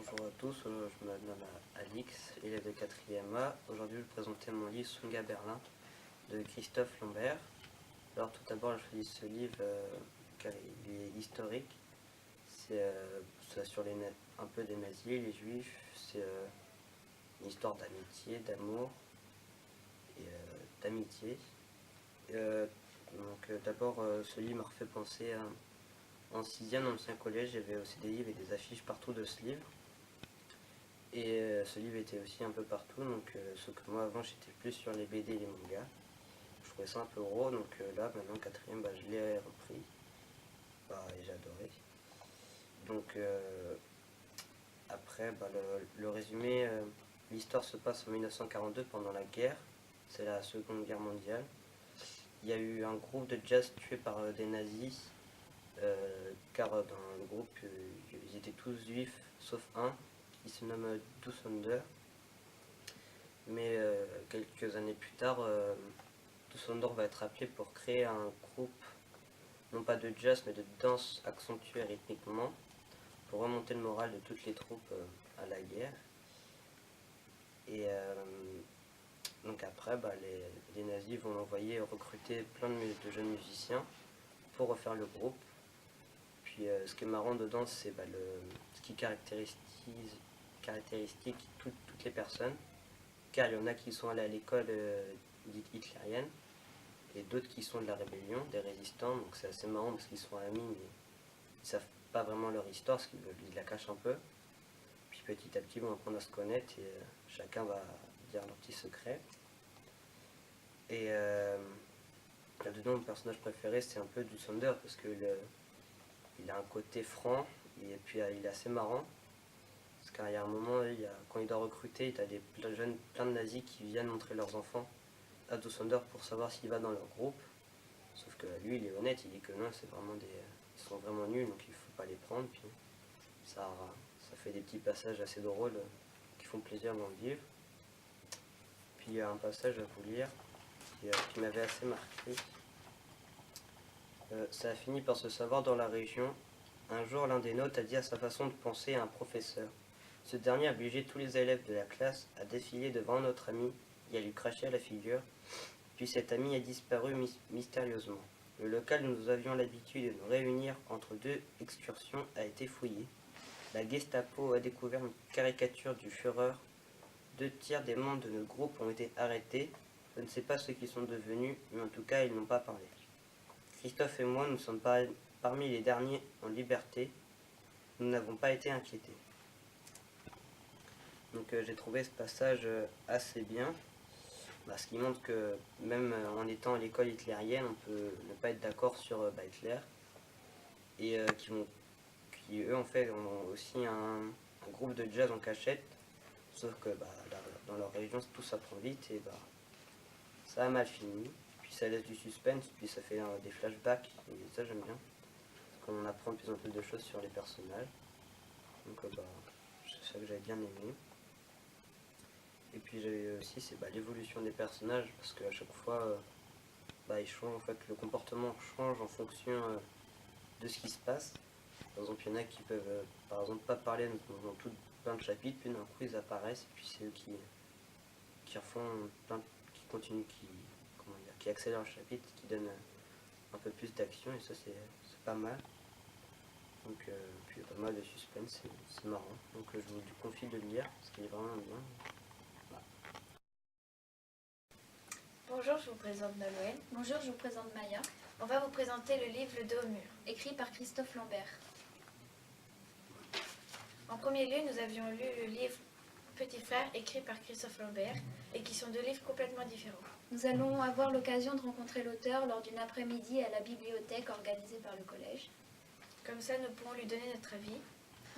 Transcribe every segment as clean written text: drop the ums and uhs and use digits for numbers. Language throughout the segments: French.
Bonjour à tous, je me nomme Alix, élève de 4e A. Aujourd'hui, je vais présenter mon livre Sunga Berlin de Christophe Lambert. Alors, tout d'abord, je choisis ce livre car il est historique. C'est sur un peu des nazis, les juifs. C'est une histoire d'amitié, d'amour et d'amitié. D'abord, ce livre m'a refait penser à. En 6e, dans l'ancien collège, il y avait aussi des livres et des affiches partout de ce livre. Et ce livre était aussi un peu partout, sauf que moi avant j'étais plus sur les BD et les mangas. Je trouvais ça un peu gros, donc là maintenant 4e, je l'ai repris. Et j'ai adoré. Donc après, le résumé, l'histoire se passe en 1942 pendant la guerre, c'est la Seconde Guerre mondiale. Il y a eu un groupe de jazz tué par des nazis, car dans le groupe ils étaient tous juifs sauf un qui se nomme Dussonder. Mais quelques années plus tard, Dussonder va être appelé pour créer un groupe, non pas de jazz mais de danse accentuée rythmiquement, pour remonter le moral de toutes les troupes à la guerre. Et donc après, les nazis vont envoyer recruter plein de jeunes musiciens pour refaire le groupe. Puis ce qui est marrant dedans, c'est ce qui caractérise toutes les personnes, car il y en a qui sont allés à l'école dite hitlérienne et d'autres qui sont de la rébellion, des résistants. Donc c'est assez marrant parce qu'ils sont amis mais ils savent pas vraiment leur histoire parce qu'ils la cachent un peu. Puis petit à petit ils vont apprendre à se connaître et chacun va dire leur petit secret. Et là-dedans, mon personnage préféré c'est un peu Dussonder parce qu'il a un côté franc et puis il est assez marrant. Parce qu'il y a un moment, quand il doit recruter, il y a plein de nazis qui viennent montrer leurs enfants à Dussonder pour savoir s'il va dans leur groupe. Sauf que lui, il est honnête, il dit que non, ils sont vraiment nuls, donc il faut pas les prendre. Puis ça fait des petits passages assez drôles qui font plaisir dans le livre. Puis il y a un passage à vous lire qui m'avait assez marqué. Ça a fini par se savoir dans la région. Un jour, l'un des nôtres a dit à sa façon de penser à un professeur. Ce dernier a obligé tous les élèves de la classe à défiler devant notre ami et à lui cracher à la figure. Puis cet ami a disparu mystérieusement. Le local où nous avions l'habitude de nous réunir entre deux excursions a été fouillé. La Gestapo a découvert une caricature du Führer. 2 tiers des membres de notre groupe ont été arrêtés. Je ne sais pas ce qu'ils sont devenus, mais en tout cas, ils n'ont pas parlé. Christophe et moi, nous sommes parmi les derniers en liberté. Nous n'avons pas été inquiétés. Donc j'ai trouvé ce passage assez bien, ce qui montre que même en étant à l'école hitlérienne, on peut ne pas être d'accord sur Hitler, et qui eux en fait ont aussi un groupe de jazz en cachette, sauf que dans leur région tout ça prend vite et ça a mal fini, puis ça laisse du suspense, puis ça fait des flashbacks, et ça j'aime bien, parce qu'on apprend de plus en plus de choses sur les personnages, donc c'est ça que j'avais bien aimé. Et puis j'ai aussi l'évolution des personnages, parce qu'à chaque fois ils changent, en fait le comportement change en fonction de ce qui se passe. Par exemple, il y en a qui peuvent par exemple pas parler dans plein de chapitres, puis d'un coup ils apparaissent, et puis c'est eux qui refont qui continuent, qui accélèrent le chapitre, qui donnent un peu plus d'action, et ça c'est pas mal. Donc puis il y a pas mal de suspense, c'est marrant. Donc je vous confie de le lire, parce qu'il est vraiment bien. Bonjour, je vous présente Nolwenn. Bonjour, je vous présente Maya. On va vous présenter le livre Le dos au mur, écrit par Christophe Lambert. En premier lieu, nous avions lu le livre Petit frère, écrit par Christophe Lambert, et qui sont 2 livres complètement différents. Nous allons avoir l'occasion de rencontrer l'auteur lors d'une après-midi à la bibliothèque organisée par le collège. Comme ça, nous pourrons lui donner notre avis,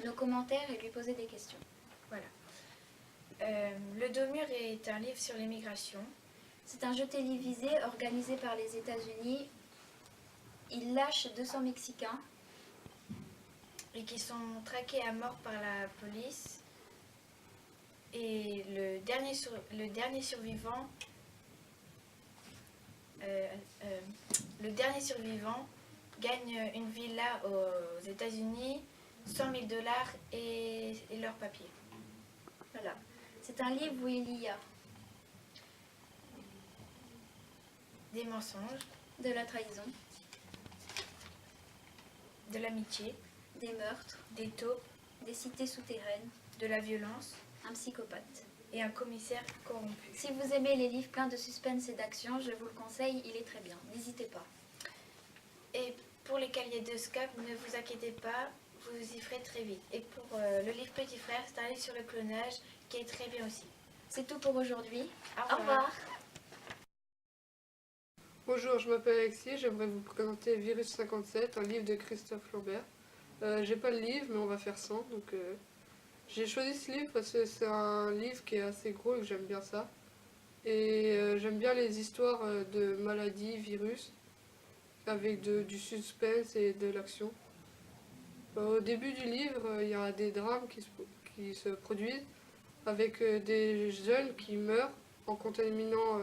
nos commentaires et lui poser des questions. Voilà. Le dos au mur est un livre sur l'immigration. C'est un jeu télévisé organisé par les États-Unis. Ils lâchent 200 Mexicains. Et qui sont traqués à mort par la police. Et le dernier survivant gagne une villa aux États-Unis 100 000 $ et leur papier. Voilà. C'est un livre où il y a Des mensonges, de la trahison, de l'amitié, des meurtres, des taupes, des cités souterraines, de la violence un psychopathe. et un commissaire corrompu. Si vous aimez les livres pleins de suspense et d'action, je vous le conseille, il est très bien. N'hésitez pas. Et pour les cahiers de SCAP, ne vous inquiétez pas, vous y ferez très vite. Et pour le livre Petit Frère, c'est un livre sur le clonage qui est très bien aussi. C'est tout pour aujourd'hui. Au Au revoir. Bonjour, je m'appelle Alexis, j'aimerais vous présenter Virus 57, un livre de Christophe Lambert. J'ai pas le livre, mais on va faire sans. J'ai choisi ce livre parce que c'est un livre qui est assez gros et que j'aime bien ça. Et j'aime bien les histoires de maladies, virus, avec du suspense et de l'action. Au début du livre, il y a des drames qui se produisent avec des jeunes qui meurent en contaminant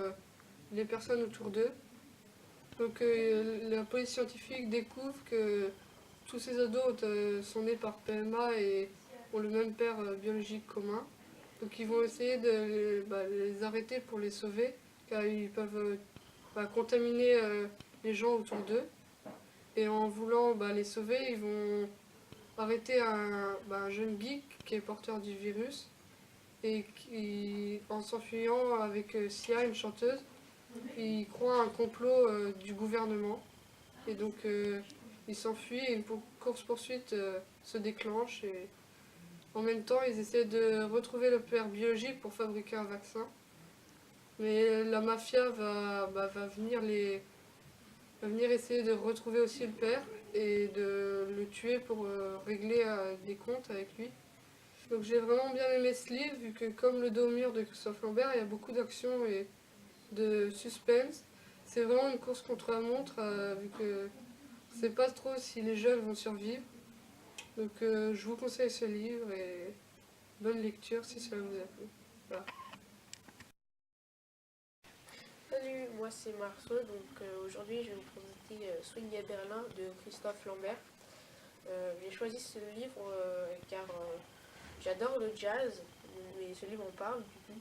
les personnes autour d'eux. La police scientifique découvre que tous ces ados sont nés par PMA et ont le même père biologique commun. Donc ils vont essayer de les arrêter pour les sauver, car ils peuvent contaminer les gens autour d'eux. Et en voulant les sauver, ils vont arrêter un jeune geek qui est porteur du virus et qui, en s'enfuyant avec Sia, une chanteuse, il croit à un complot du gouvernement. Et donc il s'enfuit et une course-poursuite se déclenche. Et en même temps, ils essaient de retrouver le père biologique pour fabriquer un vaccin. Mais la mafia va venir essayer de retrouver aussi le père et de le tuer pour régler des comptes avec lui. Donc j'ai vraiment bien aimé ce livre, vu que comme Le dos au mur de Christophe Lambert, il y a beaucoup d'action et de suspense. C'est vraiment une course contre la montre, vu que on ne sait pas trop si les jeunes vont survivre. Donc je vous conseille ce livre et bonne lecture si cela vous a plu. Voilà. Salut, moi c'est Marceau, aujourd'hui je vais vous présenter Swing à Berlin de Christophe Lambert. J'ai choisi ce livre car j'adore le jazz, mais ce livre en parle du coup.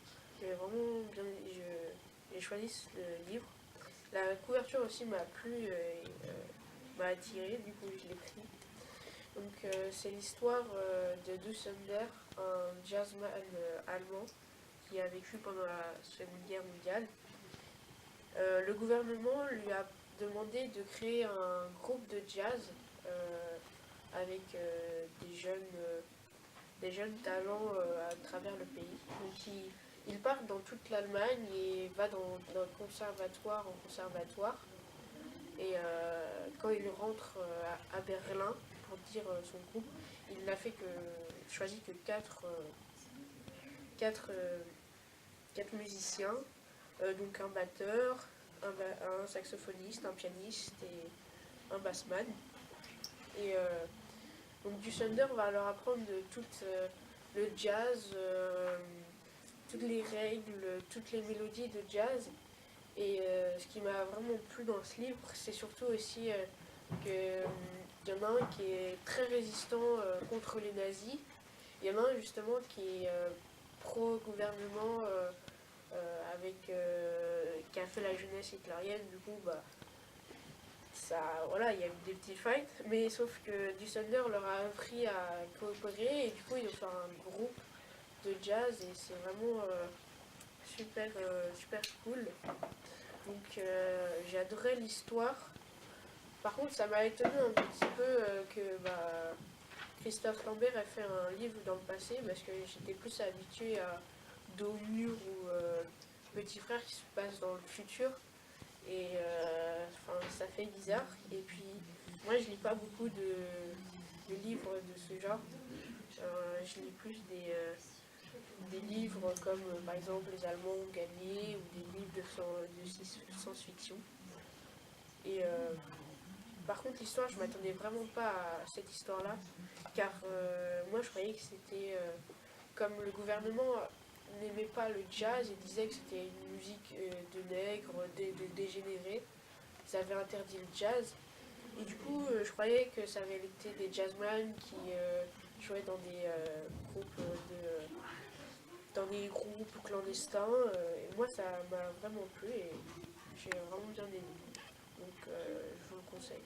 J'ai choisi ce livre. La couverture aussi m'a plu, m'a attiré, du coup je l'ai pris. C'est l'histoire de Dusander, un jazzman allemand qui a vécu pendant la Seconde Guerre mondiale. Le gouvernement lui a demandé de créer un groupe de jazz avec des jeunes talents à travers le pays. Donc il part dans toute l'Allemagne et va d'un conservatoire en conservatoire. Et quand il rentre à Berlin pour dire son groupe, il n'a choisi que quatre musiciens, donc un batteur, un saxophoniste, un pianiste et un bassman. Et donc Dusander va leur apprendre tout le jazz, toutes les règles, toutes les mélodies de jazz. Et ce qui m'a vraiment plu dans ce livre, c'est surtout aussi qu'il y en a un qui est très résistant contre les nazis. Il y en a un justement qui est pro-gouvernement, qui a fait la jeunesse hitlérienne. Du coup, il y a eu des petits fights, mais sauf que Dusander leur a appris à coopérer et du coup ils ont fait un groupe de jazz et c'est vraiment super cool. Donc j'ai adoré l'histoire. Par contre ça m'a étonné un petit peu que Christophe Lambert ait fait un livre dans le passé, parce que j'étais plus habituée à Dos au mur ou Petit Frère qui se passe dans le futur. Et ça fait bizarre. Et puis moi je lis pas beaucoup de livres de ce genre. Je lis plus des livres comme par exemple Les Allemands ont gagné ou des livres de science-fiction. Et par contre l'histoire, je m'attendais vraiment pas à cette histoire-là, car moi je croyais que c'était comme le gouvernement n'aimait pas le jazz et disait que c'était une musique de nègres, de dégénérés. Ils avaient interdit le jazz. Et du coup, je croyais que ça avait été des jazzmen qui jouaient dans des dans des groupes clandestins. Et moi, ça m'a vraiment plu et j'ai vraiment bien aimé. Donc, je vous le conseille.